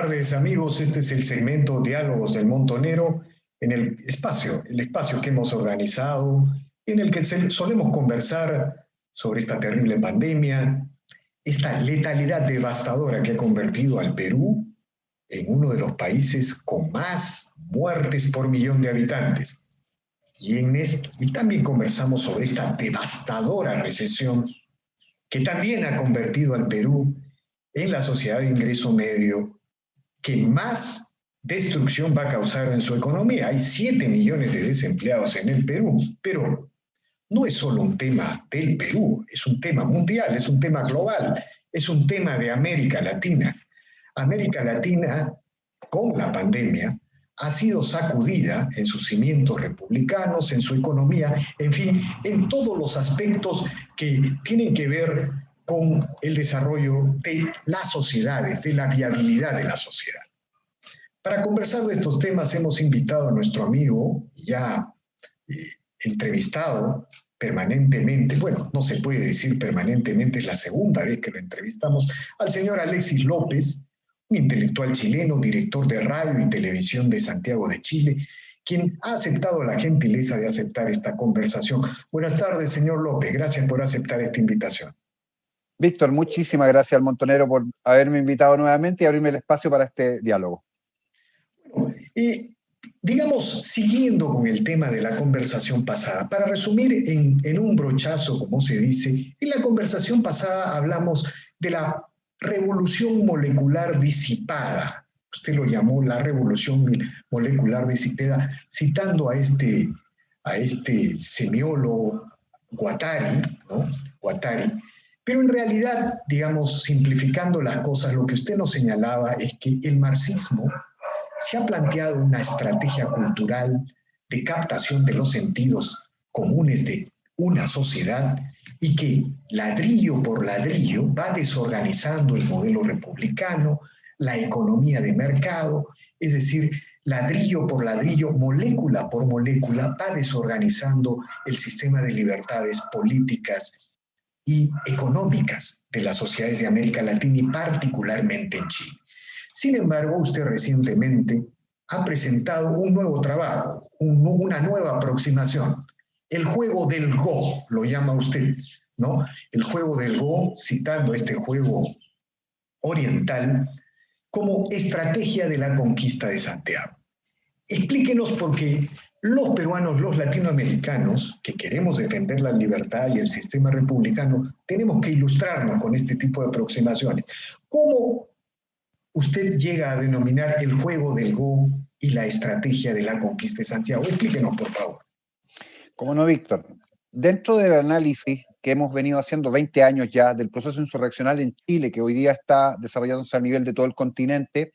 tardes, amigos. Este es el segmento Diálogos del Montonero, en el espacio que hemos organizado, en el que solemos conversar sobre esta terrible pandemia, esta letalidad devastadora que ha convertido al Perú en uno de los países con más muertes por millón de habitantes. Y también conversamos sobre esta devastadora recesión que también ha convertido al Perú en la sociedad de ingreso medio que más destrucción va a causar en su economía. Hay 7 millones de desempleados en el Perú, pero no es solo un tema del Perú, es un tema mundial, es un tema global, es un tema de América Latina. América Latina, con la pandemia, ha sido sacudida en sus cimientos republicanos, en su economía, en fin, en todos los aspectos que tienen que ver con el desarrollo de las sociedades, de la viabilidad de la sociedad. Para conversar de estos temas hemos invitado a nuestro amigo, ya entrevistado permanentemente, bueno, no se puede decir permanentemente, es la segunda vez que lo entrevistamos, al señor Alexis López, un intelectual chileno, director de radio y televisión de Santiago de Chile, quien ha aceptado la gentileza de aceptar esta conversación. Buenas tardes, señor López, gracias por aceptar esta invitación. Víctor, muchísimas gracias al Montonero por haberme invitado nuevamente y abrirme el espacio para este diálogo. Digamos, siguiendo con el tema de la conversación pasada, para resumir en un brochazo, como se dice, en la conversación pasada hablamos de la revolución molecular disipada. Usted lo llamó la revolución molecular disipada, citando a este semiólogo Guattari, ¿no? Guattari. Pero en realidad, digamos, simplificando las cosas, lo que usted nos señalaba es que el marxismo se ha planteado una estrategia cultural de captación de los sentidos comunes de una sociedad y que ladrillo por ladrillo va desorganizando el modelo republicano, la economía de mercado, es decir, ladrillo por ladrillo, molécula por molécula, va desorganizando el sistema de libertades políticas y económicas de las sociedades de América Latina y particularmente en Chile. Sin embargo, usted recientemente ha presentado un nuevo trabajo, una nueva aproximación. El juego del Go, lo llama usted, ¿no? El juego del Go, citando este juego oriental como estrategia de la conquista de Santiago. Explíquenos por qué los peruanos, los latinoamericanos, que queremos defender la libertad y el sistema republicano, tenemos que ilustrarnos con este tipo de aproximaciones. ¿Cómo usted llega a denominar el juego del Go y la estrategia de la conquista de Santiago? Explíquenos, por favor. Cómo no, Víctor. Dentro del análisis que hemos venido haciendo 20 años ya del proceso insurreccional en Chile, que hoy día está desarrollándose a nivel de todo el continente,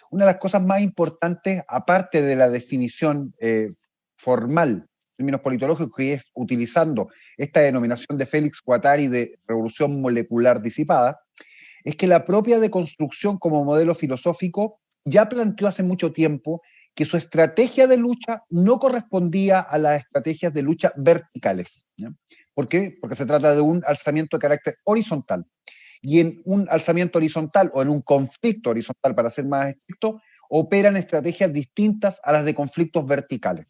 una de las cosas más importantes, aparte de la definición formal, en términos politológicos, que es utilizando esta denominación de Félix Guattari de revolución molecular disipada, es que la propia deconstrucción como modelo filosófico ya planteó hace mucho tiempo que su estrategia de lucha no correspondía a las estrategias de lucha verticales. ¿Ya? ¿Por qué? Porque se trata de un alzamiento de carácter horizontal. Y en un alzamiento horizontal o en un conflicto horizontal, para ser más estricto, operan estrategias distintas a las de conflictos verticales.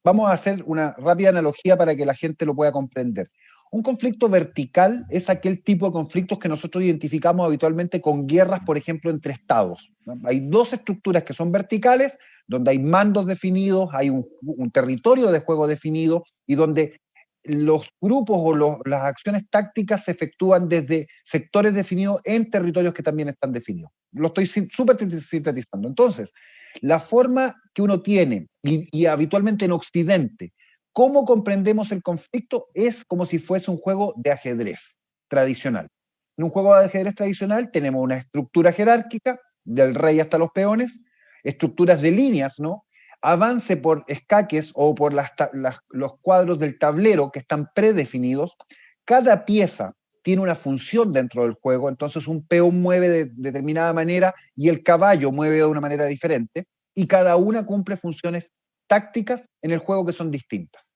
Vamos a hacer una rápida analogía para que la gente lo pueda comprender. Un conflicto vertical es aquel tipo de conflictos que nosotros identificamos habitualmente con guerras, por ejemplo, entre estados, ¿no? Hay dos estructuras que son verticales, donde hay mandos definidos, hay un territorio de juego definido y donde los grupos o las acciones tácticas se efectúan desde sectores definidos en territorios que también están definidos. Lo estoy súper sintetizando. Entonces, la forma que uno tiene, y habitualmente en Occidente, cómo comprendemos el conflicto es como si fuese un juego de ajedrez tradicional. En un juego de ajedrez tradicional tenemos una estructura jerárquica, del rey hasta los peones, estructuras de líneas, ¿no? Avance por escaques o por los cuadros del tablero que están predefinidos. Cada pieza tiene una función dentro del juego, entonces un peón mueve de determinada manera y el caballo mueve de una manera diferente, y cada una cumple funciones tácticas en el juego que son distintas.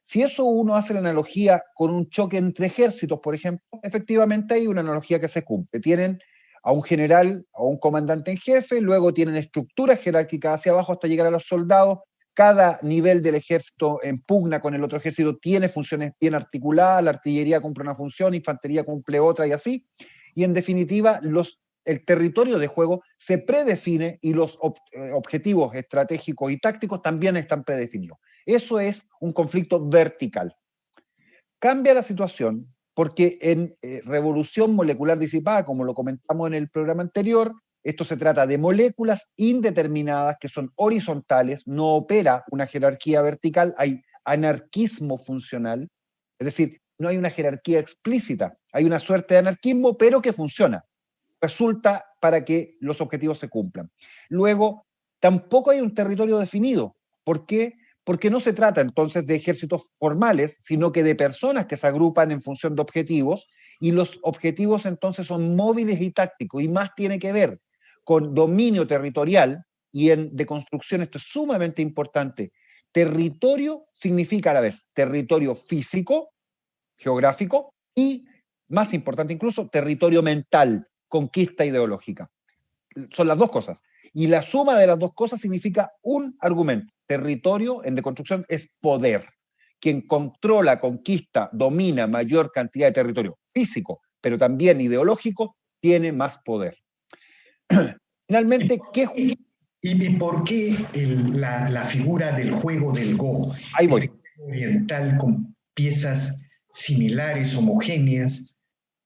Si eso uno hace la analogía con un choque entre ejércitos, por ejemplo, efectivamente hay una analogía que se cumple. Tienen a un general, a un comandante en jefe, luego tienen estructuras jerárquicas hacia abajo hasta llegar a los soldados. Cada nivel del ejército en pugna con el otro ejército tiene funciones bien articuladas, la artillería cumple una función, infantería cumple otra y así. Y en definitiva, el territorio de juego se predefine y los objetivos estratégicos y tácticos también están predefinidos. Eso es un conflicto vertical. Cambia la situación porque en revolución molecular disipada, como lo comentamos en el programa anterior, esto se trata de moléculas indeterminadas que son horizontales, no opera una jerarquía vertical, hay anarquismo funcional, es decir, no hay una jerarquía explícita, hay una suerte de anarquismo, pero que funciona, resulta para que los objetivos se cumplan. Luego, tampoco hay un territorio definido. ¿Por qué? Porque no se trata entonces de ejércitos formales, sino que de personas que se agrupan en función de objetivos, y los objetivos entonces son móviles y tácticos, y más tiene que ver con dominio territorial, y en deconstrucción esto es sumamente importante. Territorio significa a la vez territorio físico, geográfico, y, más importante incluso, territorio mental, conquista ideológica. Son las dos cosas. Y la suma de las dos cosas significa un argumento. Territorio en deconstrucción es poder. Quien controla, conquista, domina mayor cantidad de territorio físico, pero también ideológico, tiene más poder. Finalmente, ¿qué? ¿Y por qué la figura del juego del Go? Ahí voy. Este juego oriental con piezas similares, homogéneas,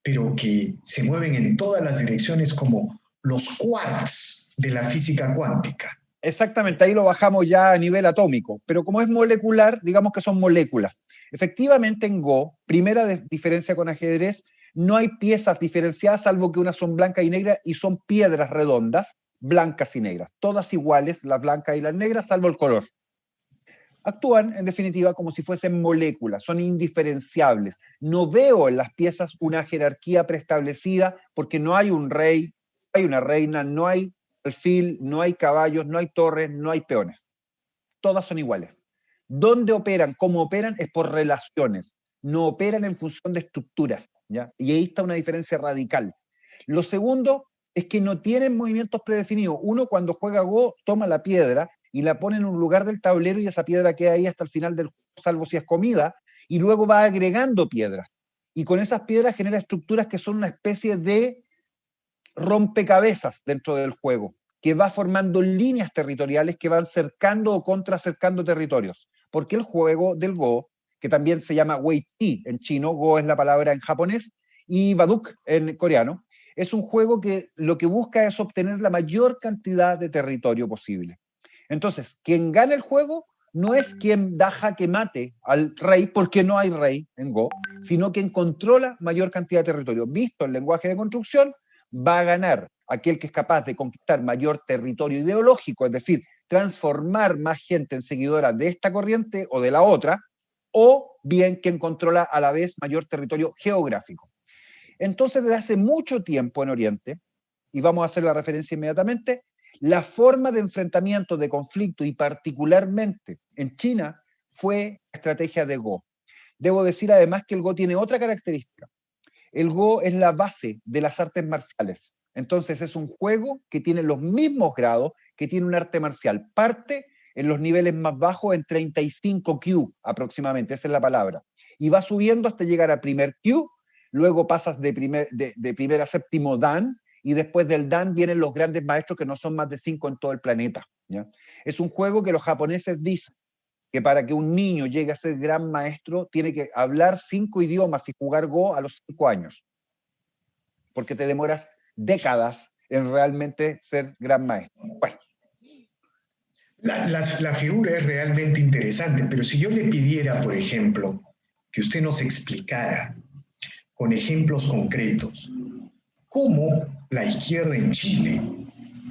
pero que se mueven en todas las direcciones como los quarks de la física cuántica. Exactamente, ahí lo bajamos ya a nivel atómico, pero como es molecular, digamos que son moléculas. Efectivamente en Go, primera diferencia con ajedrez, no hay piezas diferenciadas salvo que unas son blancas y negras y son piedras redondas, blancas y negras, todas iguales, las blancas y las negras, salvo el color. Actúan, en definitiva, como si fuesen moléculas, son indiferenciables. No veo en las piezas una jerarquía preestablecida porque no hay un rey, no hay una reina, no hay alfil, no hay caballos, no hay torres, no hay peones. Todas son iguales. ¿Dónde operan? ¿Cómo operan? Es por relaciones. No operan en función de estructuras, ¿ya? Y ahí está una diferencia radical. Lo segundo es que no tienen movimientos predefinidos. Uno cuando juega Go toma la piedra y la pone en un lugar del tablero y esa piedra queda ahí hasta el final del juego, salvo si es comida, y luego va agregando piedras. Y con esas piedras genera estructuras que son una especie de rompecabezas dentro del juego, que va formando líneas territoriales que van cercando o contracercando territorios. Porque el juego del Go, que también se llama Wei-Ti en chino, Go es la palabra en japonés, y Baduk en coreano, es un juego que lo que busca es obtener la mayor cantidad de territorio posible. Entonces, quien gana el juego no es quien da jaque mate al rey, porque no hay rey en Go, sino quien controla mayor cantidad de territorio. Visto el lenguaje de construcción, va a ganar aquel que es capaz de conquistar mayor territorio ideológico, es decir, transformar más gente en seguidora de esta corriente o de la otra, o bien quien controla a la vez mayor territorio geográfico. Entonces, desde hace mucho tiempo en Oriente, y vamos a hacer la referencia inmediatamente, la forma de enfrentamiento de conflicto, y particularmente en China, fue la estrategia de Go. Debo decir además que el Go tiene otra característica. El Go es la base de las artes marciales. Entonces es un juego que tiene los mismos grados que tiene un arte marcial. Parte en los niveles más bajos en 35 Q aproximadamente, esa es la palabra. Y va subiendo hasta llegar a primer Q, luego pasas de primer a séptimo Dan, y después del Dan vienen los grandes maestros que no son más de 5 en todo el planeta, ¿ya? Es un juego que los japoneses dicen que para que un niño llegue a ser gran maestro tiene que hablar 5 idiomas y jugar Go a los 5 años, porque te demoras décadas en realmente ser gran maestro. Bueno. La figura es realmente interesante, pero si yo le pidiera, por ejemplo, que usted nos explicara con ejemplos concretos cómo la izquierda en Chile,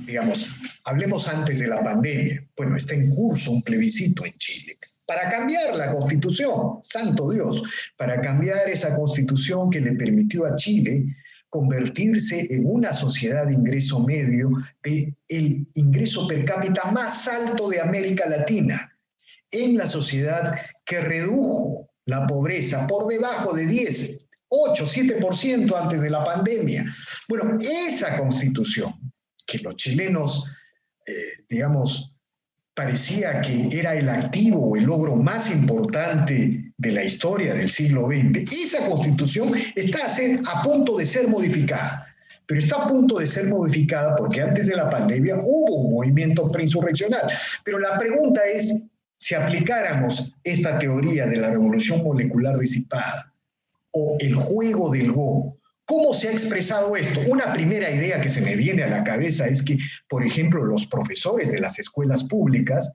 digamos, hablemos antes de la pandemia, bueno, está en curso un plebiscito en Chile para cambiar la constitución, santo Dios, para cambiar esa constitución que le permitió a Chile convertirse en una sociedad de ingreso medio, de el ingreso per cápita más alto de América Latina, en la sociedad que redujo la pobreza por debajo de 10, 8, 7% antes de la pandemia. Bueno, esa constitución, que los chilenos, digamos, parecía que era el activo o el logro más importante de la historia del siglo XX, esa constitución está a punto de ser modificada. Pero está a punto de ser modificada porque antes de la pandemia hubo un movimiento preinsurreccional. Pero la pregunta es, si aplicáramos esta teoría de la revolución molecular disipada o el juego del Go, ¿cómo se ha expresado esto? Una primera idea que se me viene a la cabeza es que, por ejemplo, los profesores de las escuelas públicas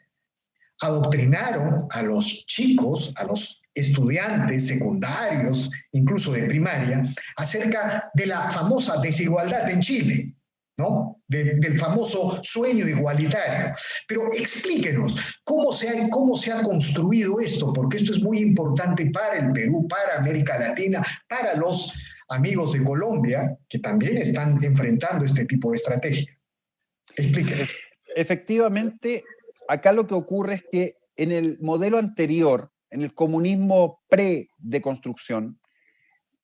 adoctrinaron a los chicos, a los estudiantes secundarios, incluso de primaria, acerca de la famosa desigualdad en Chile, ¿no? Del famoso sueño igualitario. Pero explíquenos, ¿cómo se ha construido esto? Porque esto es muy importante para el Perú, para América Latina, para los amigos de Colombia, que también están enfrentando este tipo de estrategia. Explíquenos. Efectivamente, acá lo que ocurre es que en el modelo anterior, en el comunismo pre-deconstrucción,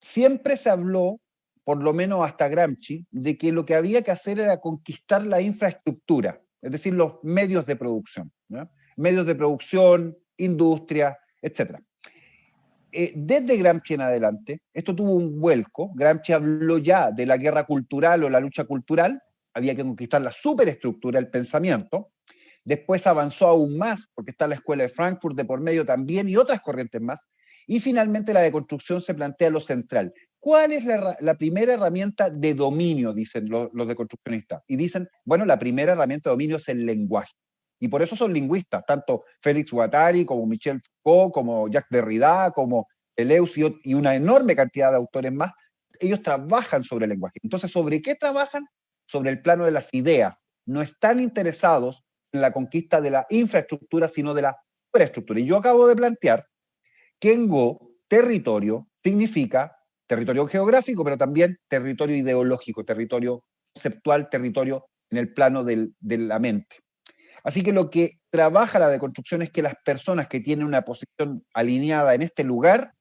siempre se habló, por lo menos hasta Gramsci, de que lo que había que hacer era conquistar la infraestructura, es decir, los medios de producción, ¿no? Medios de producción, industria, etc. Desde Gramsci en adelante, esto tuvo un vuelco. Gramsci habló ya de la guerra cultural o la lucha cultural, había que conquistar la superestructura, el pensamiento. Después avanzó aún más, porque está la Escuela de Frankfurt de por medio también y otras corrientes más. Y finalmente la deconstrucción se plantea lo central. ¿Cuál es la primera herramienta de dominio, dicen los deconstruccionistas? Y dicen, bueno, la primera herramienta de dominio es el lenguaje. Y por eso son lingüistas, tanto Félix Guattari, como Michel Foucault, como Jacques Derrida, como Deleuze y una enorme cantidad de autores más. Ellos trabajan sobre el lenguaje. Entonces, ¿sobre qué trabajan? Sobre el plano de las ideas. No están interesados en la conquista de la infraestructura, sino de la superestructura. Y yo acabo de plantear que en Go, territorio significa territorio geográfico, pero también territorio ideológico, territorio conceptual, territorio en el plano de la mente. Así que lo que trabaja la deconstrucción es que las personas que tienen una posición alineada en este lugar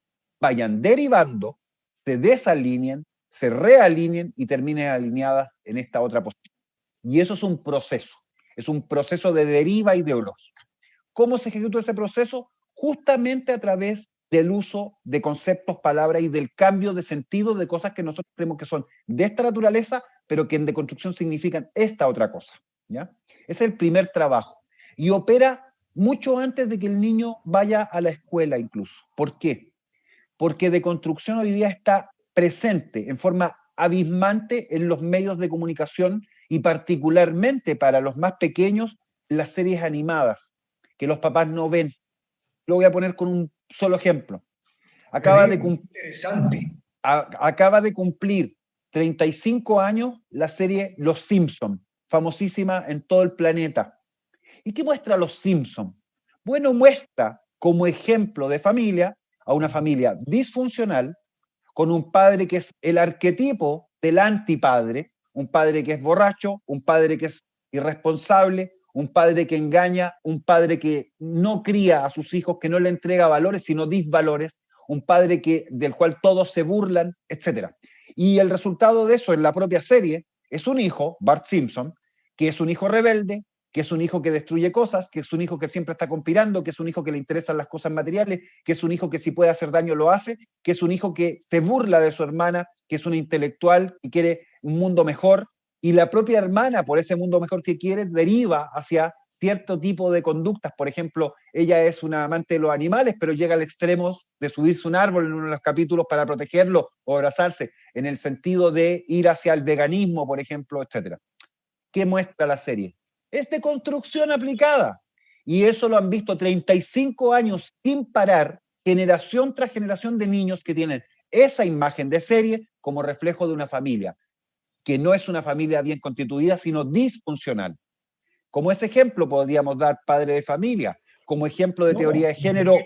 vayan derivando, se desalineen, se realineen y terminen alineadas en esta otra posición. Y eso es un proceso de deriva ideológica. ¿Cómo se ejecuta ese proceso? Justamente a través del uso de conceptos, palabras y del cambio de sentido de cosas que nosotros creemos que son de esta naturaleza, pero que en deconstrucción significan esta otra cosa, ¿ya? Ese es el primer trabajo. Y opera mucho antes de que el niño vaya a la escuela incluso. ¿Por qué? Porque deconstrucción hoy día está presente en forma abismante en los medios de comunicación y particularmente para los más pequeños, las series animadas, que los papás no ven. Lo voy a poner con un solo ejemplo. Acaba de cumplir 35 años la serie Los Simpson, famosísima en todo el planeta. ¿Y qué muestra Los Simpson? Bueno, muestra como ejemplo de familia a una familia disfuncional, con un padre que es el arquetipo del antipadre, un padre que es borracho, un padre que es irresponsable, un padre que engaña, un padre que no cría a sus hijos, que no le entrega valores, sino disvalores, un padre del cual todos se burlan, etc. Y el resultado de eso en la propia serie es un hijo, Bart Simpson, que es un hijo rebelde, que es un hijo que destruye cosas, que es un hijo que siempre está conspirando, que es un hijo que le interesan las cosas materiales, que es un hijo que si puede hacer daño lo hace, que es un hijo que se burla de su hermana, que es un intelectual y quiere un mundo mejor, y la propia hermana, por ese mundo mejor que quiere, deriva hacia cierto tipo de conductas. Por ejemplo, ella es una amante de los animales, pero llega al extremo de subirse a un árbol en uno de los capítulos para protegerlo o abrazarse, en el sentido de ir hacia el veganismo, por ejemplo, etc. ¿Qué muestra la serie? Es deconstrucción aplicada. Y eso lo han visto 35 años sin parar, generación tras generación de niños que tienen esa imagen de serie como reflejo de una familia, que no es una familia bien constituida, sino disfuncional. Como ese ejemplo podríamos dar Padre de Familia, como ejemplo de teoría de género.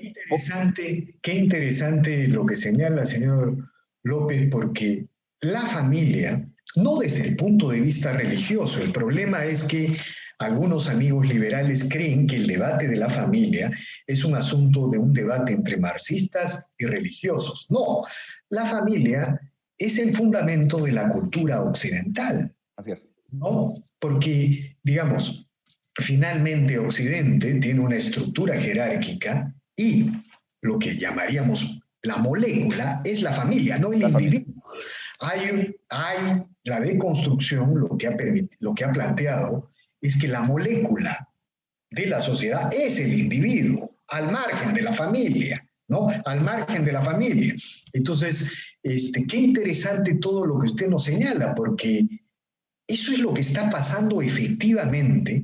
Qué interesante lo que señala el señor López, porque la familia, no desde el punto de vista religioso, el problema es que algunos amigos liberales creen que el debate de la familia es un asunto de un debate entre marxistas y religiosos. No, la familia es el fundamento de la cultura occidental. Así es. ¿No? Porque, digamos, finalmente Occidente tiene una estructura jerárquica y lo que llamaríamos la molécula es la familia, no el individuo. Hay la deconstrucción, lo que ha planteado es que la molécula de la sociedad es el individuo, al margen de la familia, ¿no? Al margen de la familia. Entonces, qué interesante todo lo que usted nos señala, porque eso es lo que está pasando efectivamente,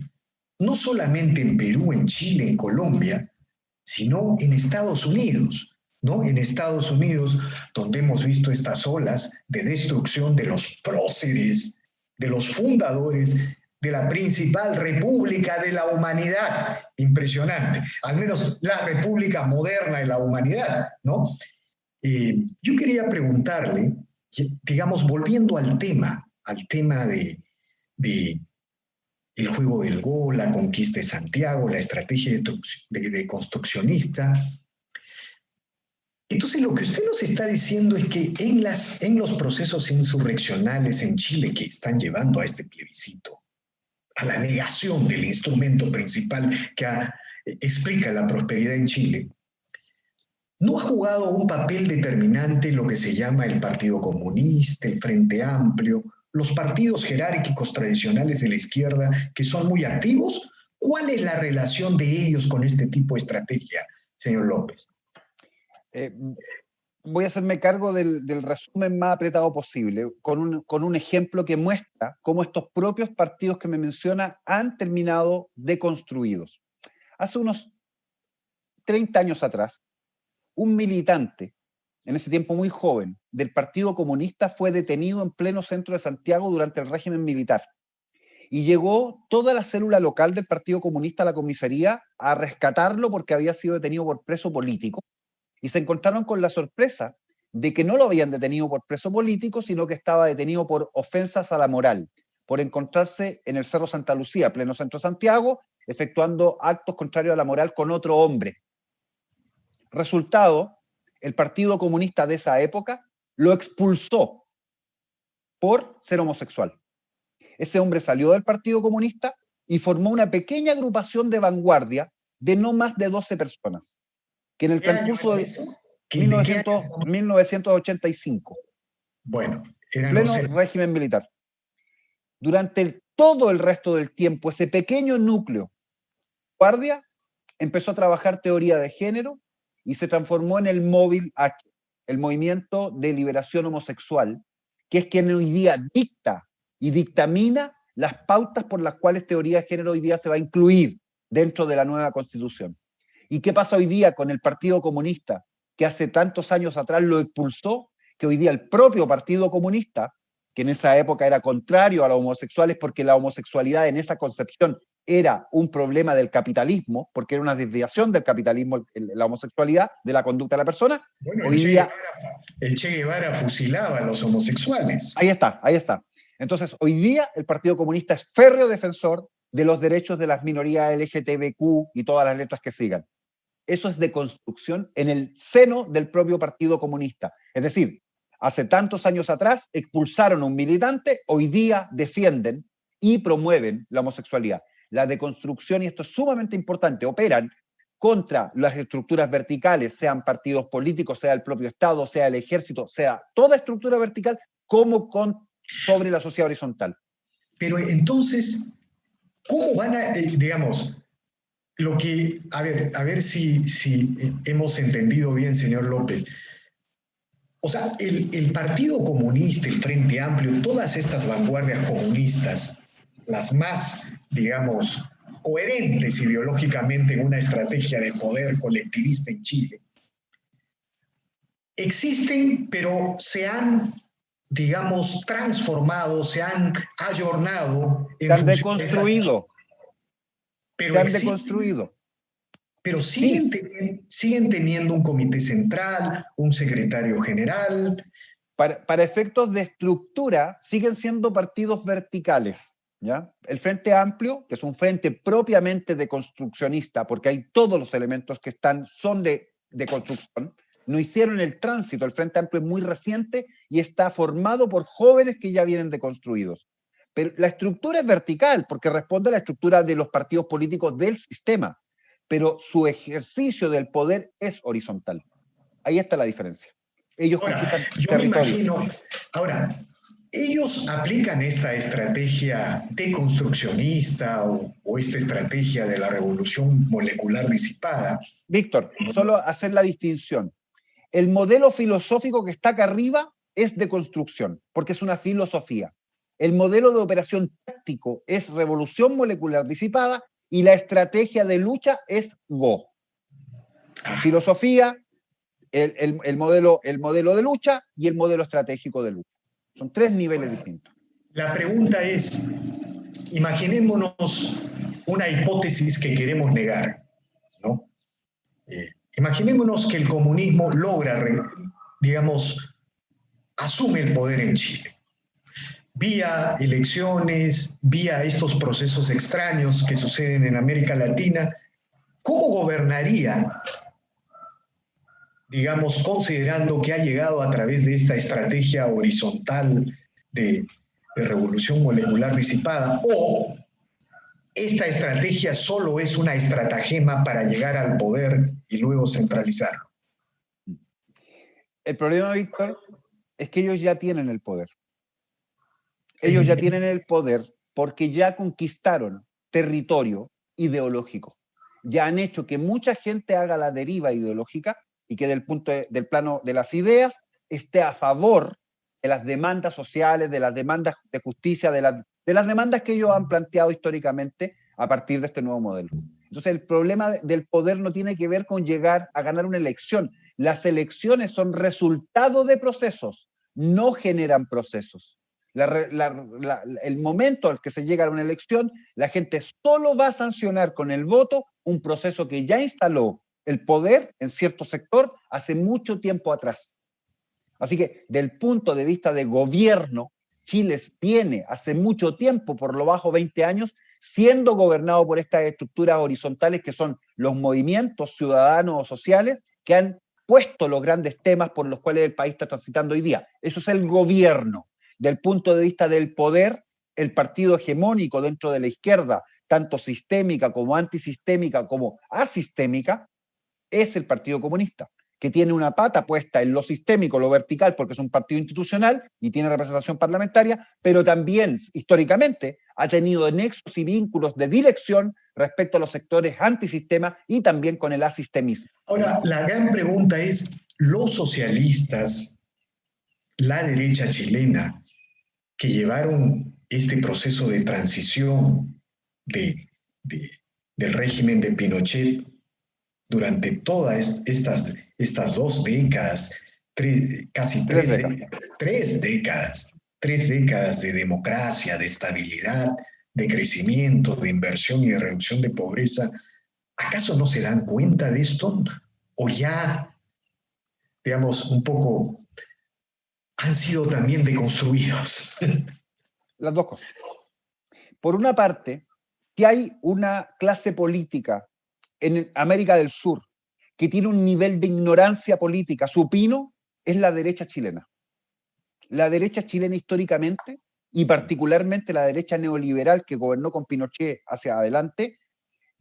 no solamente en Perú, en Chile, en Colombia, sino en Estados Unidos, ¿no? En Estados Unidos, donde hemos visto estas olas de destrucción de los próceres, de los fundadores de la principal república de la humanidad. Impresionante, al menos la república moderna de la humanidad, ¿no? Yo quería preguntarle, digamos, volviendo al tema de el juego del Go, la conquista de Santiago, la estrategia de construccionista. Entonces, lo que usted nos está diciendo es que en los procesos insurreccionales en Chile que están llevando a este plebiscito, a la negación del instrumento principal que explica la prosperidad en Chile, no ha jugado un papel determinante lo que se llama el Partido Comunista, el Frente Amplio, los partidos jerárquicos tradicionales de la izquierda que son muy activos. ¿Cuál es la relación de ellos con este tipo de estrategia, señor López? Voy a hacerme cargo del resumen más apretado posible, con un ejemplo que muestra cómo estos propios partidos que me menciona han terminado deconstruidos. Hace unos 30 años atrás, un militante, en ese tiempo muy joven, del Partido Comunista fue detenido en pleno centro de Santiago durante el régimen militar. Y llegó toda la célula local del Partido Comunista a la comisaría a rescatarlo porque había sido detenido por preso político. Y se encontraron con la sorpresa de que no lo habían detenido por preso político, sino que estaba detenido por ofensas a la moral, por encontrarse en el Cerro Santa Lucía, pleno centro de Santiago, efectuando actos contrarios a la moral con otro hombre. Resultado, el Partido Comunista de esa época lo expulsó por ser homosexual. Ese hombre salió del Partido Comunista y formó una pequeña agrupación de vanguardia de no más de 12 personas, que en el transcurso de 1985, bueno, eran pleno régimen militar, durante todo el resto del tiempo, ese pequeño núcleo guardia empezó a trabajar teoría de género y se transformó en el Móvil H, el Movimiento de Liberación Homosexual, que es quien hoy día dicta y dictamina las pautas por las cuales teoría de género hoy día se va a incluir dentro de la nueva Constitución. ¿Y qué pasa hoy día con el Partido Comunista, que hace tantos años atrás lo expulsó, que hoy día el propio Partido Comunista, que en esa época era contrario a los homosexuales porque la homosexualidad en esa concepción era un problema del capitalismo, porque era una desviación del capitalismo, la homosexualidad, de la conducta de la persona? Bueno, hoy día, el Che Guevara fusilaba a los homosexuales. Ahí está, ahí está. Entonces, hoy día el Partido Comunista es férreo defensor de los derechos de las minorías LGTBQ y todas las letras que sigan. Eso es deconstrucción en el seno del propio Partido Comunista. Es decir, hace tantos años atrás expulsaron a un militante, hoy día defienden y promueven la homosexualidad. La deconstrucción, y esto es sumamente importante, operan contra las estructuras verticales, sean partidos políticos, sea el propio Estado, sea el ejército, sea toda estructura vertical, como sobre la sociedad horizontal. Pero entonces, ¿cómo van a, digamos, lo que, a ver si hemos entendido bien, señor López? O sea, el Partido Comunista, el Frente Amplio, todas estas vanguardias comunistas, las más, digamos, coherentes ideológicamente en una estrategia de poder colectivista en Chile, existen, pero se han, digamos, transformado, se han ayornado. Se han deconstruido. Se han deconstruido. Pero siguen teniendo un comité central, un secretario general. Para efectos de estructura, siguen siendo partidos verticales. ¿ya? El Frente Amplio, que es un frente propiamente deconstruccionista, porque hay todos los elementos que son de construcción, no hicieron el tránsito. El Frente Amplio es muy reciente y está formado por jóvenes que ya vienen deconstruidos. Pero la estructura es vertical, porque responde a la estructura de los partidos políticos del sistema, pero su ejercicio del poder es horizontal. Ahí está la diferencia. Ellos conquistan territorio. Ahora, ellos aplican esta estrategia deconstruccionista o esta estrategia de la revolución molecular disipada. Víctor, solo hacer la distinción. El modelo filosófico que está acá arriba es de construcción, porque es una filosofía. El modelo de operación táctico es revolución molecular disipada y la estrategia de lucha es Go. Filosofía, el modelo de lucha y el modelo estratégico de lucha. Son tres niveles distintos. La pregunta es, imaginémonos una hipótesis que queremos negar, ¿no? Imaginémonos que el comunismo logra, digamos, asume el poder en Chile. Vía elecciones, vía estos procesos extraños que suceden en América Latina, ¿cómo gobernaría, digamos, considerando que ha llegado a través de esta estrategia horizontal de revolución molecular disipada? ¿O esta estrategia solo es una estratagema para llegar al poder y luego centralizarlo? El problema, Víctor, es que ellos ya tienen el poder. Ellos ya tienen el poder porque ya conquistaron territorio ideológico. Ya han hecho que mucha gente haga la deriva ideológica y que del plano de las ideas esté a favor de las demandas sociales, de las demandas de justicia, de las demandas que ellos han planteado históricamente a partir de este nuevo modelo. Entonces, el problema del poder no tiene que ver con llegar a ganar una elección. Las elecciones son resultado de procesos, no generan procesos. El momento al que se llega a una elección, la gente solo va a sancionar con el voto un proceso que ya instaló el poder en cierto sector hace mucho tiempo atrás. Así que, del punto de vista de gobierno, Chile tiene hace mucho tiempo, por lo bajo 20 años, siendo gobernado por estas estructuras horizontales que son los movimientos ciudadanos o sociales que han puesto los grandes temas por los cuales el país está transitando hoy día. Eso es el gobierno. Del punto de vista del poder, el partido hegemónico dentro de la izquierda, tanto sistémica como antisistémica como asistémica, es el Partido Comunista, que tiene una pata puesta en lo sistémico, lo vertical, porque es un partido institucional y tiene representación parlamentaria, pero también históricamente ha tenido nexos y vínculos de dirección respecto a los sectores antisistema y también con el asistemismo. Ahora, la gran pregunta es, los socialistas, la derecha chilena, que llevaron este proceso de transición del régimen de Pinochet durante todas estas 2 décadas, casi tres décadas de democracia, de estabilidad, de crecimiento, de inversión y de reducción de pobreza, ¿acaso no se dan cuenta de esto? ¿O ya, digamos, un poco han sido también deconstruidos? Las dos cosas. Por una parte, que hay una clase política en América del Sur que tiene un nivel de ignorancia política supino, es la derecha chilena. La derecha chilena históricamente, y particularmente la derecha neoliberal que gobernó con Pinochet hacia adelante,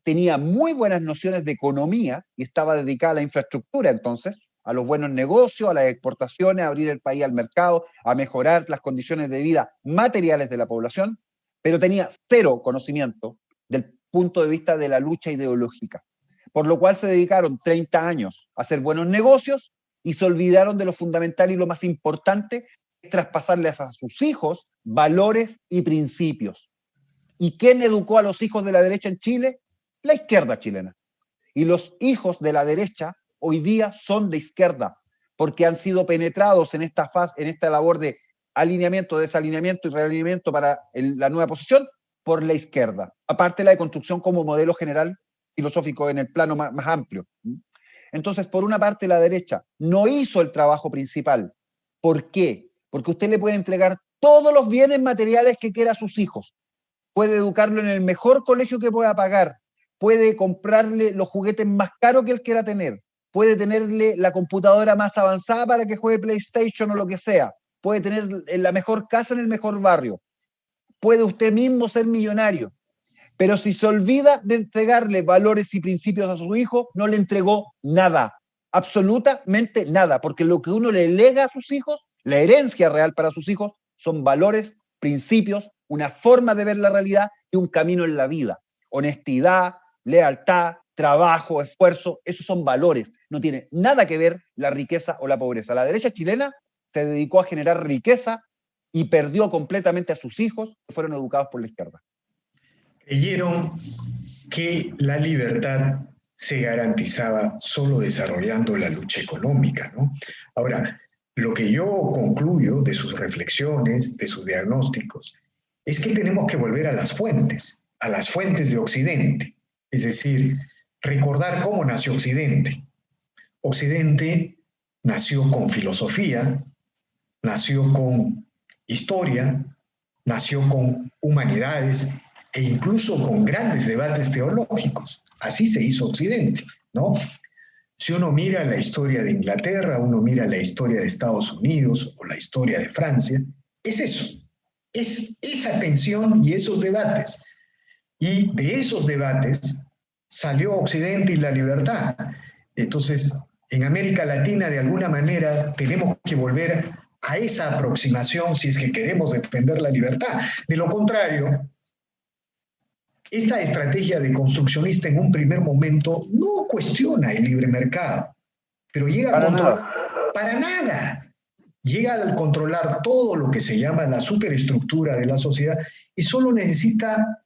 tenía muy buenas nociones de economía y estaba dedicada a la infraestructura entonces, a los buenos negocios, a las exportaciones, a abrir el país al mercado, a mejorar las condiciones de vida materiales de la población, pero tenía cero conocimiento del punto de vista de la lucha ideológica, por lo cual se dedicaron 30 años a hacer buenos negocios y se olvidaron de lo fundamental y lo más importante, es traspasarles a sus hijos valores y principios. ¿Y quién educó a los hijos de la derecha en Chile? La izquierda chilena. Y los hijos de la derecha hoy día son de izquierda, porque han sido penetrados en esta labor de alineamiento, desalineamiento y realineamiento para la nueva posición por la izquierda. Aparte de la deconstrucción como modelo general filosófico en el plano más amplio. Entonces, por una parte, la derecha no hizo el trabajo principal. ¿Por qué? Porque usted le puede entregar todos los bienes materiales que quiera a sus hijos. puede educarlo en el mejor colegio que pueda pagar, puede comprarle los juguetes más caros que él quiera tener, puede tenerle la computadora más avanzada para que juegue PlayStation o lo que sea, puede tener la mejor casa en el mejor barrio, puede usted mismo ser millonario, pero si se olvida de entregarle valores y principios a su hijo, no le entregó nada, absolutamente nada, porque lo que uno le lega a sus hijos, la herencia real para sus hijos, son valores, principios, una forma de ver la realidad y un camino en la vida. Honestidad, lealtad, trabajo, esfuerzo, esos son valores. No tiene nada que ver la riqueza o la pobreza. La derecha chilena se dedicó a generar riqueza y perdió completamente a sus hijos que fueron educados por la izquierda. Creyeron que la libertad se garantizaba solo desarrollando la lucha económica, ¿no? Ahora, lo que yo concluyo de sus reflexiones, de sus diagnósticos, es que tenemos que volver a las fuentes de Occidente, es decir, recordar cómo nació Occidente. Occidente nació con filosofía, nació con historia, nació con humanidades e incluso con grandes debates teológicos. Así se hizo Occidente, ¿no? Si uno mira la historia de Inglaterra, uno mira la historia de Estados Unidos o la historia de Francia, es eso, es esa tensión y esos debates. Y de esos debates salió Occidente y la libertad. Entonces, en América Latina, de alguna manera, tenemos que volver a esa aproximación si es que queremos defender la libertad. De lo contrario, esta estrategia de construccionista en un primer momento no cuestiona el libre mercado, pero llega a controlar para nada. Llega a controlar todo lo que se llama la superestructura de la sociedad y solo necesita,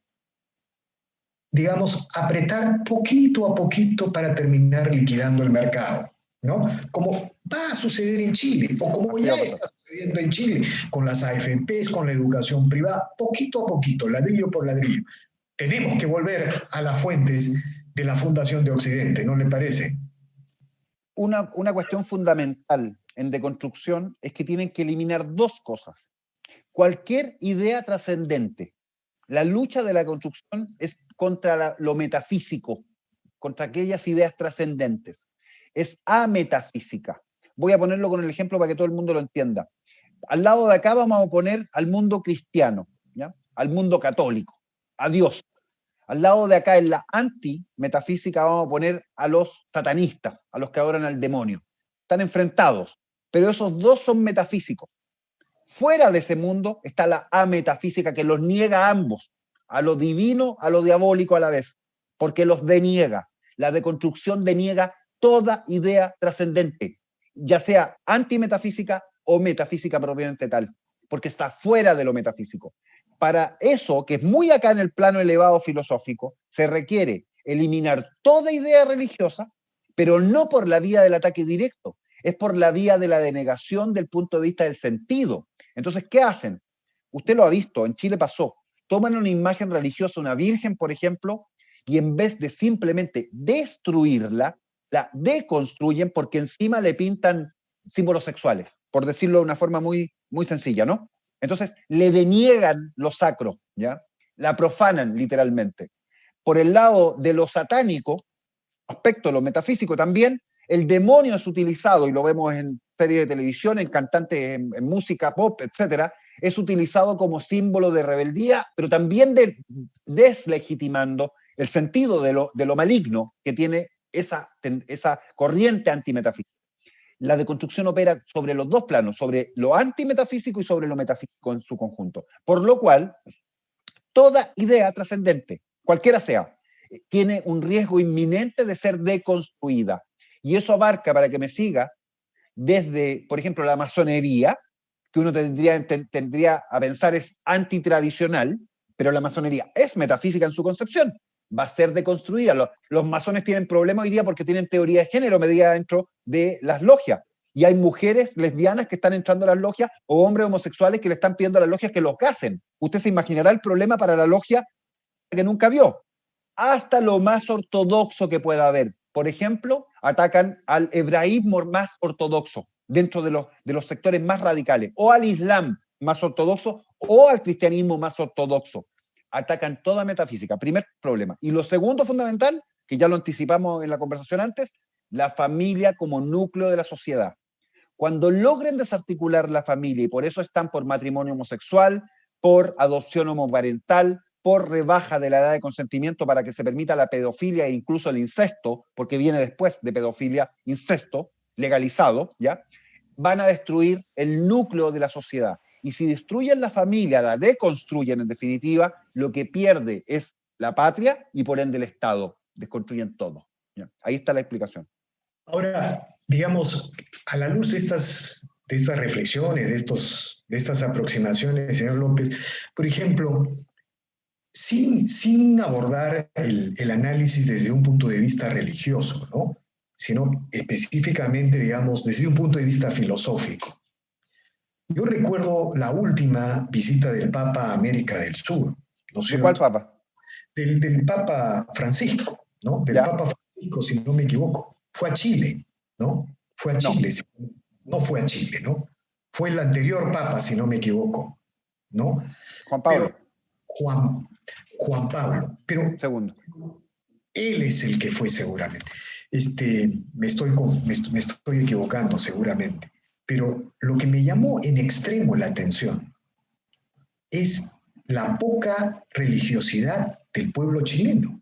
digamos, apretar poquito a poquito para terminar liquidando el mercado, ¿no? Como va a suceder en Chile, o como ya está sucediendo en Chile, con las AFPs, con la educación privada, poquito a poquito, ladrillo por ladrillo. Tenemos que volver a las fuentes de la fundación de Occidente, ¿no le parece? Una cuestión fundamental en deconstrucción es que tienen que eliminar dos cosas. Cualquier idea trascendente. La lucha de la construcción es contra lo metafísico, contra aquellas ideas trascendentes. Es ametafísica. Voy a ponerlo con el ejemplo para que todo el mundo lo entienda. Al lado de acá vamos a poner al mundo cristiano, ¿ya? Al mundo católico, a Dios. Al lado de acá, en la antimetafísica, vamos a poner a los satanistas, a los que adoran al demonio. Están enfrentados, pero esos dos son metafísicos. Fuera de ese mundo está la ametafísica, que los niega a ambos, a lo divino, a lo diabólico a la vez, porque los deniega. La deconstrucción deniega toda idea trascendente, ya sea antimetafísica o metafísica propiamente tal, porque está fuera de lo metafísico. Para eso, que es muy acá en el plano elevado filosófico, se requiere eliminar toda idea religiosa, pero no por la vía del ataque directo, es por la vía de la denegación del punto de vista del sentido. Entonces, ¿qué hacen? Usted lo ha visto, en Chile pasó. Toman una imagen religiosa, una virgen, por ejemplo, y en vez de simplemente destruirla, la deconstruyen porque encima le pintan símbolos sexuales, por decirlo de una forma muy, muy sencilla, ¿no? Entonces, le deniegan lo sacro, ¿ya? La profanan, literalmente. Por el lado de lo satánico, aspecto de lo metafísico también, el demonio es utilizado, y lo vemos en series de televisión, en cantantes, en música pop, etcétera, es utilizado como símbolo de rebeldía, pero también deslegitimando el sentido de lo maligno que tiene esa corriente antimetafísica. La deconstrucción opera sobre los dos planos, sobre lo antimetafísico y sobre lo metafísico en su conjunto. Por lo cual, toda idea trascendente, cualquiera sea, tiene un riesgo inminente de ser deconstruida. Y eso abarca, para que me siga, desde, por ejemplo, la masonería, que uno tendría a pensar es antitradicional, pero la masonería es metafísica en su concepción, va a ser deconstruida. Los masones tienen problemas hoy día porque tienen teoría de género medida dentro de las logias. Y hay mujeres lesbianas que están entrando a las logias o hombres homosexuales que le están pidiendo a las logias que los casen. Usted se imaginará el problema para la logia que nunca vio. Hasta lo más ortodoxo que pueda haber. Por ejemplo, atacan al hebraísmo más ortodoxo dentro de los sectores más radicales, o al islam más ortodoxo, o al cristianismo más ortodoxo. atacan toda metafísica. Primer problema. Y lo segundo fundamental, que ya lo anticipamos en la conversación antes, la familia como núcleo de la sociedad. Cuando logren desarticular la familia, y por eso están por matrimonio homosexual, por adopción homoparental, por rebaja de la edad de consentimiento para que se permita la pedofilia e incluso el incesto, porque viene después de pedofilia, incesto, legalizado, ¿ya? Van a destruir el núcleo de la sociedad. Y si destruyen la familia, la deconstruyen en definitiva, lo que pierde es la patria y por ende el Estado. Desconstruyen todo. ¿Ya? Ahí está la explicación. Ahora, digamos, a la luz de estas reflexiones, de estas aproximaciones, señor López, por ejemplo, sin abordar el análisis desde un punto de vista religioso, ¿no? Sino específicamente, digamos, desde un punto de vista filosófico. Yo recuerdo la última visita del Papa a América del Sur, ¿no es cierto? ¿De cuál Papa? Del Papa Francisco, ¿no? Del Papa Francisco, si no me equivoco. Fue a Chile, ¿no? Fue a Chile, no fue a Chile, ¿no? Fue el anterior Papa, si no me equivoco, ¿no? Juan Pablo. Pero, Juan Pablo, pero segundo. Él es el que fue seguramente. Me estoy equivocando seguramente, pero lo que me llamó en extremo la atención es la poca religiosidad del pueblo chileno.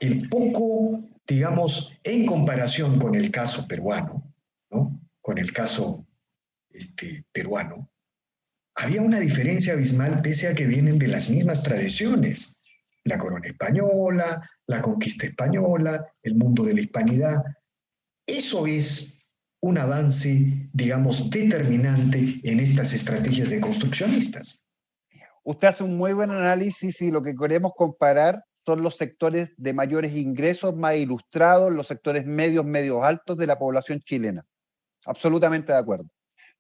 El poco, digamos, en comparación con el caso peruano, ¿no? Con el caso peruano, había una diferencia abismal pese a que vienen de las mismas tradiciones. La corona española, la conquista española, el mundo de la hispanidad. Eso es un avance, digamos, determinante en estas estrategias deconstruccionistas. Usted hace un muy buen análisis y lo que queremos comparar son los sectores de mayores ingresos, más ilustrados, los sectores medios altos de la población chilena. Absolutamente de acuerdo.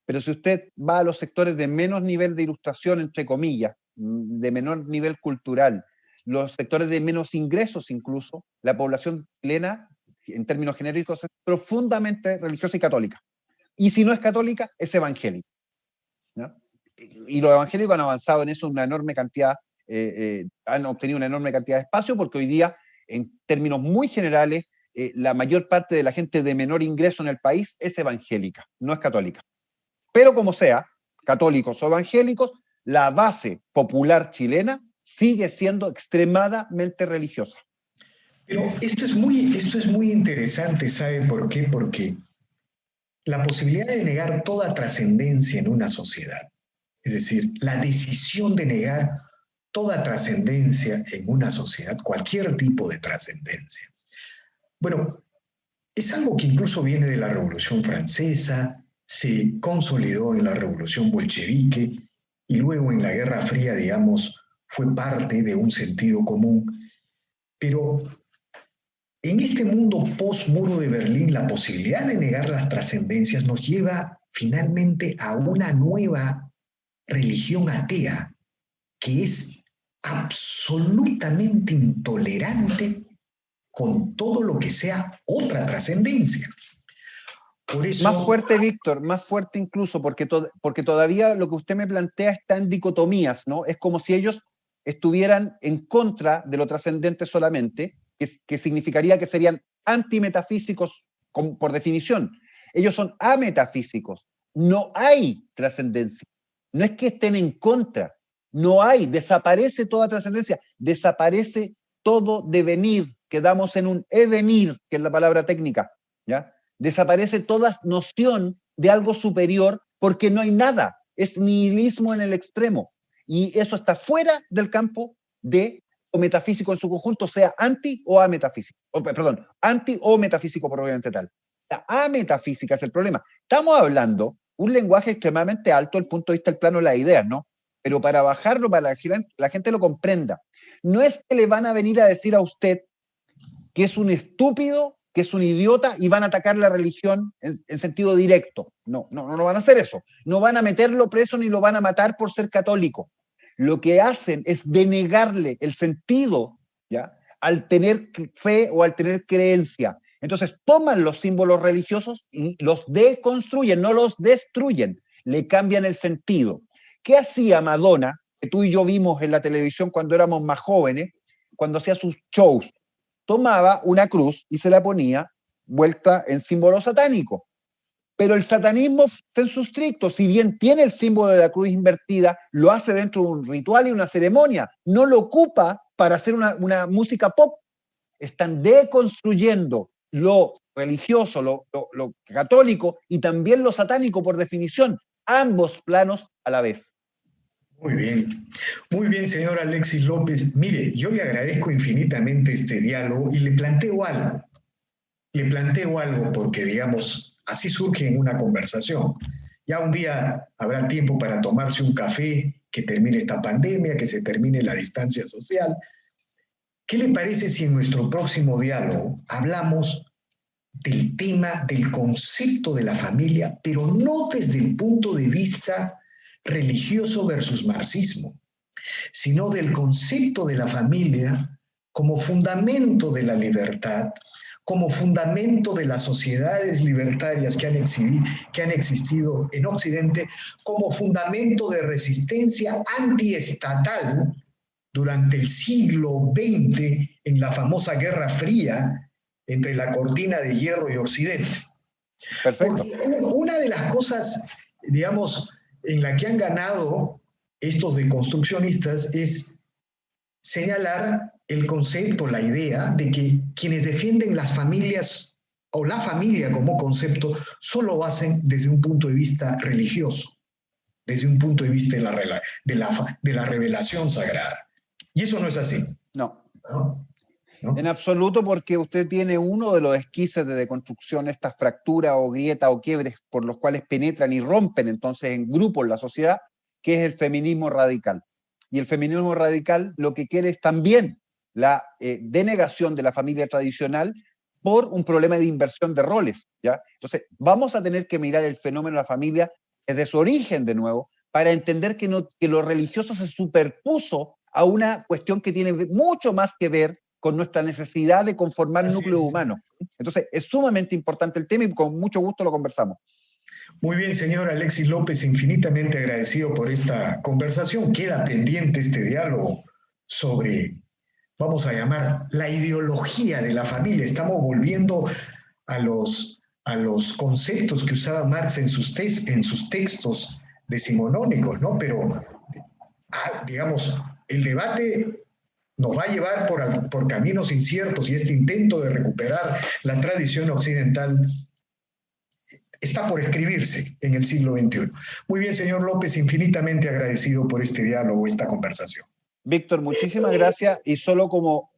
Pero si usted va a los sectores de menos nivel de ilustración, entre comillas, de menor nivel cultural, los sectores de menos ingresos incluso, la población chilena, en términos genéricos, es profundamente religiosa y católica. Y si no es católica, es evangélica, ¿no? Y los evangélicos han avanzado en eso una enorme cantidad, han obtenido una enorme cantidad de espacio, porque hoy día, en términos muy generales, la mayor parte de la gente de menor ingreso en el país es evangélica, no es católica. Pero como sea, católicos o evangélicos, la base popular chilena sigue siendo extremadamente religiosa. Pero esto es muy interesante, ¿sabe por qué? Porque la posibilidad de negar toda trascendencia en una sociedad, es decir, la decisión de negar toda trascendencia en una sociedad, cualquier tipo de trascendencia. Bueno, es algo que incluso viene de la Revolución Francesa, se consolidó en la Revolución Bolchevique y luego en la Guerra Fría, digamos, fue parte de un sentido común. Pero en este mundo post-muro de Berlín, la posibilidad de negar las trascendencias nos lleva finalmente a una nueva religión atea que es absolutamente intolerante con todo lo que sea otra trascendencia. Por eso, más fuerte, Víctor, más fuerte incluso, porque todavía lo que usted me plantea está en dicotomías, ¿no? Es como si ellos estuvieran en contra de lo trascendente solamente, que significaría que serían antimetafísicos por definición. Ellos son ametafísicos. No hay trascendencia. No es que estén en contra. No hay. Desaparece toda trascendencia. Desaparece todo devenir. Quedamos en un evenir, que es la palabra técnica, ¿ya? Desaparece toda noción de algo superior porque no hay nada. Es nihilismo en el extremo. Y eso está fuera del campo de o metafísico en su conjunto, sea anti o ametafísico. Perdón, anti o metafísico probablemente tal. La ametafísica es el problema. Estamos hablando un lenguaje extremadamente alto desde el punto de vista del plano de las ideas, ¿no? Pero para bajarlo, para que la gente lo comprenda, no es que le van a venir a decir a usted que es un estúpido, que es un idiota y van a atacar la religión en sentido directo. No van a hacer eso. No van a meterlo preso ni lo van a matar por ser católico. Lo que hacen es denegarle el sentido, ¿ya?, al tener fe o al tener creencia. Entonces toman los símbolos religiosos y los deconstruyen, no los destruyen, le cambian el sentido. ¿Qué hacía Madonna que tú y yo vimos en la televisión cuando éramos más jóvenes, cuando hacía sus shows, tomaba una cruz y se la ponía vuelta en símbolo satánico. Pero el satanismo sensu stricto, si bien tiene el símbolo de la cruz invertida, lo hace dentro de un ritual y una ceremonia, no lo ocupa para hacer una música pop. Están deconstruyendo lo religioso, lo católico y también lo satánico por definición, ambos planos a la vez. Muy bien, señor Alexis López. Mire, yo le agradezco infinitamente este diálogo y le planteo algo porque, digamos, así surge en una conversación. Ya un día habrá tiempo para tomarse un café, que termine esta pandemia, que se termine la distancia social. ¿Qué le parece si en nuestro próximo diálogo hablamos del tema, del concepto de la familia, pero no desde el punto de vista religioso versus marxismo, sino del concepto de la familia como fundamento de la libertad, como fundamento de las sociedades libertarias que han existido en Occidente, como fundamento de resistencia antiestatal durante el siglo XX en la famosa Guerra Fría entre la cortina de hierro y Occidente. Perfecto. Porque una de las cosas, digamos, en la que han ganado estos deconstruccionistas es señalar el concepto, la idea de que quienes defienden las familias o la familia como concepto solo lo hacen desde un punto de vista religioso, desde un punto de vista de la revelación sagrada. Y eso no es así. No. En absoluto, porque usted tiene uno de los esquizes de deconstrucción, estas fracturas o grietas o quiebres por los cuales penetran y rompen entonces en grupos la sociedad, que es el feminismo radical. Y el feminismo radical lo que quiere es también la denegación de la familia tradicional por un problema de inversión de roles, ¿ya? Entonces, vamos a tener que mirar el fenómeno de la familia desde su origen de nuevo, para entender que lo religioso se superpuso a una cuestión que tiene mucho más que ver con nuestra necesidad de conformar núcleos humanos. Entonces, es sumamente importante el tema y con mucho gusto lo conversamos. Muy bien, señor Alexis López, infinitamente agradecido por esta conversación. Queda pendiente este diálogo sobre, vamos a llamar, la ideología de la familia. Estamos volviendo a los conceptos que usaba Marx en sus textos decimonónicos, ¿no? Pero, digamos, el debate nos va a llevar por caminos inciertos y este intento de recuperar la tradición occidental está por escribirse en el siglo XXI. Muy bien, señor López, infinitamente agradecido por este diálogo, esta conversación. Víctor, muchísimas gracias. Y solo como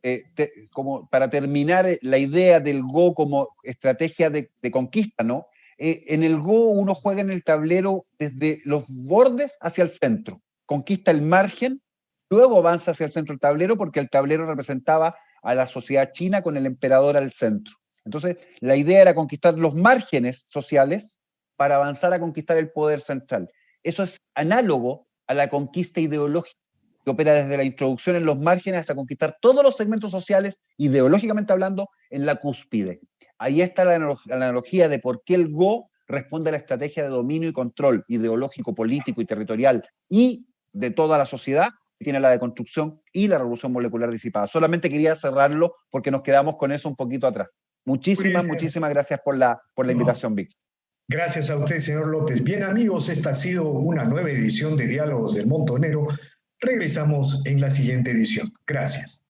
para terminar la idea del Go como estrategia de conquista, ¿no? En el Go uno juega en el tablero desde los bordes hacia el centro, conquista el margen, luego avanza hacia el centro del tablero porque el tablero representaba a la sociedad china con el emperador al centro. Entonces, la idea era conquistar los márgenes sociales para avanzar a conquistar el poder central. Eso es análogo a la conquista ideológica, que opera desde la introducción en los márgenes hasta conquistar todos los segmentos sociales, ideológicamente hablando, en la cúspide. Ahí está la analogía de por qué el Go responde a la estrategia de dominio y control ideológico, político y territorial y de toda la sociedad, que tiene la deconstrucción y la revolución molecular disipada. Solamente quería cerrarlo porque nos quedamos con eso un poquito atrás. Muchísimas gracias por la invitación, Víctor. Gracias a usted, señor López. Bien, amigos, esta ha sido una nueva edición de Diálogos del Montonero. Regresamos en la siguiente edición. Gracias.